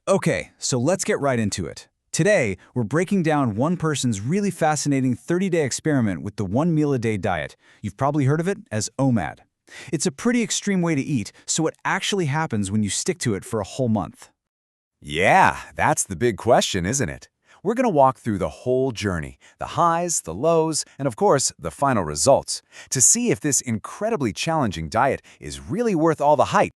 Okay, so let's get right into it. Today, we're breaking down one person's really fascinating 30-day experiment with the one-meal-a-day diet. You've probably heard of it as OMAD. It's a pretty extreme way to eat, so what actually happens when you stick to it for a whole month? Yeah, that's the big question, isn't it? We're going to walk through the whole journey, the highs, the lows, and of course, the final results, to see if this incredibly challenging diet is really worth all the hype.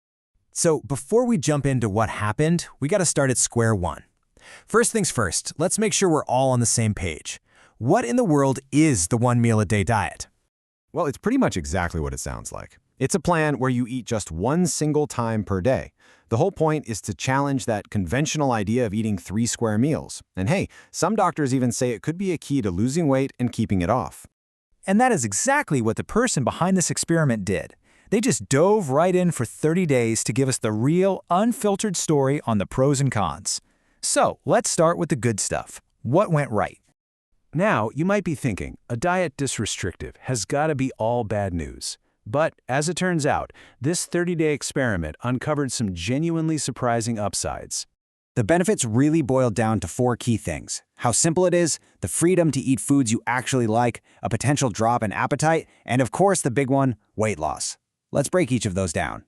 So before we jump into what happened, we got to start at square one. First things first, let's make sure we're all on the same page. What in the world is the one-meal-a-day diet? Well, it's pretty much exactly what it sounds like. It's a plan where you eat just one single time per day. The whole point is to challenge that conventional idea of eating 3 square meals. And hey, some doctors even say it could be a key to losing weight and keeping it off. And that is exactly what the person behind this experiment did. They just dove right in for 30 days to give us the real, unfiltered story on the pros and cons. So, let's start with the good stuff. What went right? Now, you might be thinking, a diet this restrictive has got to be all bad news. But, as it turns out, this 30-day experiment uncovered some genuinely surprising upsides. The benefits really boiled down to 4 key things: how simple it is, the freedom to eat foods you actually like, a potential drop in appetite, and of course the big one, weight loss. Let's break each of those down.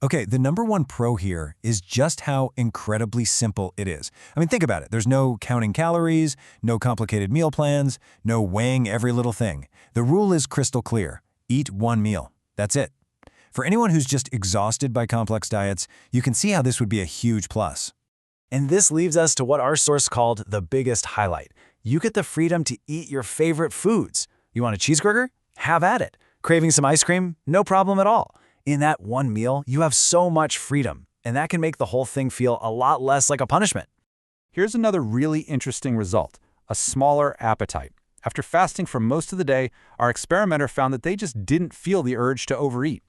Okay, the number one pro here is just how incredibly simple it is. I mean, think about it. There's no counting calories, no complicated meal plans, no weighing every little thing. The rule is crystal clear. Eat one meal. That's it. For anyone who's just exhausted by complex diets, you can see how this would be a huge plus. And this leaves us to what our source called the biggest highlight. You get the freedom to eat your favorite foods. You want a cheeseburger? Have at it. Craving some ice cream? No problem at all. In that one meal, you have so much freedom, and that can make the whole thing feel a lot less like a punishment. Here's another really interesting result: a smaller appetite. After fasting for most of the day, our experimenter found that they just didn't feel the urge to overeat.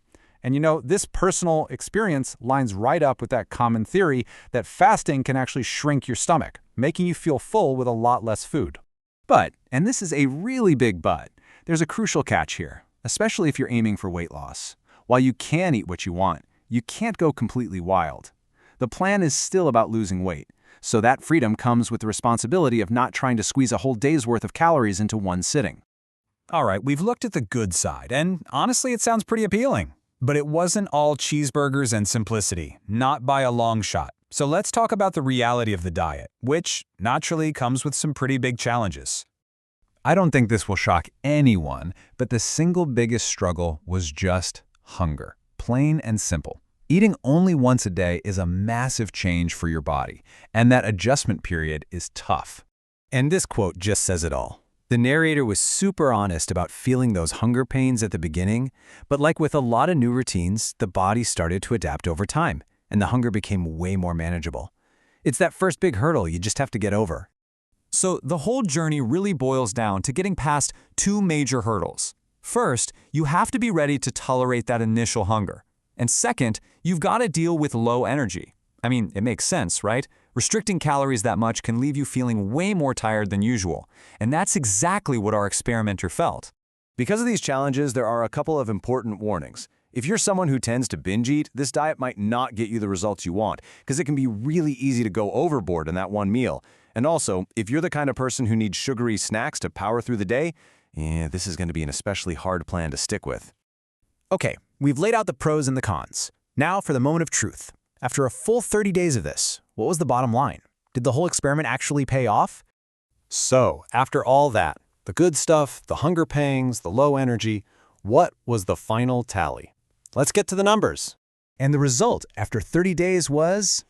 And you know, this personal experience lines right up with that common theory that fasting can actually shrink your stomach, making you feel full with a lot less food. But, and this is a really big but, there's a crucial catch here, especially if you're aiming for weight loss. While you can eat what you want, you can't go completely wild. The plan is still about losing weight, so that freedom comes with the responsibility of not trying to squeeze a whole day's worth of calories into one sitting. All right, we've looked at the good side, and honestly, it sounds pretty appealing. But it wasn't all cheeseburgers and simplicity, not by a long shot. So let's talk about the reality of the diet, which naturally comes with some pretty big challenges. I don't think this will shock anyone, but the single biggest struggle was just hunger. Plain and simple. Eating only once a day is a massive change for your body, and that adjustment period is tough. And this quote just says it all. The narrator was super honest about feeling those hunger pains at the beginning, but like with a lot of new routines, the body started to adapt over time, and the hunger became way more manageable. It's that first big hurdle you just have to get over. So the whole journey really boils down to getting past 2 major hurdles. First, you have to be ready to tolerate that initial hunger. And second, you've got to deal with low energy. I mean, it makes sense, right? Restricting calories that much can leave you feeling way more tired than usual. And that's exactly what our experimenter felt. Because of these challenges, there are a couple of important warnings. If you're someone who tends to binge eat, this diet might not get you the results you want, because it can be really easy to go overboard in that one meal. And also, if you're the kind of person who needs sugary snacks to power through the day, this is going to be an especially hard plan to stick with. Okay, we've laid out the pros and the cons. Now for the moment of truth. After a full 30 days of this, what was the bottom line? Did the whole experiment actually pay off? So, after all that, the good stuff, the hunger pangs, the low energy, what was the final tally? Let's get to the numbers. And the result after 30 days was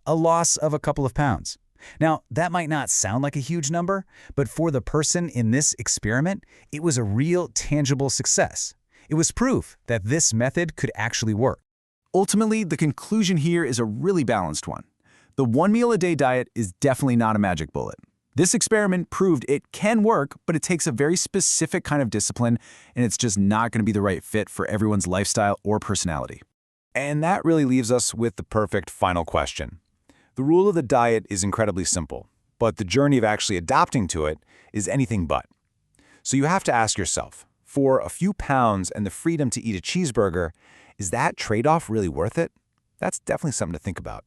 a loss of a couple of pounds. Now, that might not sound like a huge number, but for the person in this experiment, it was a real, tangible success. It was proof that this method could actually work. Ultimately, the conclusion here is a really balanced one. The one-meal-a-day diet is definitely not a magic bullet. This experiment proved it can work, but it takes a very specific kind of discipline, and it's just not going to be the right fit for everyone's lifestyle or personality. And that really leaves us with the perfect final question. The rule of the diet is incredibly simple, but the journey of actually adapting to it is anything but. So you have to ask yourself, for a few pounds and the freedom to eat a cheeseburger, is that trade-off really worth it? That's definitely something to think about.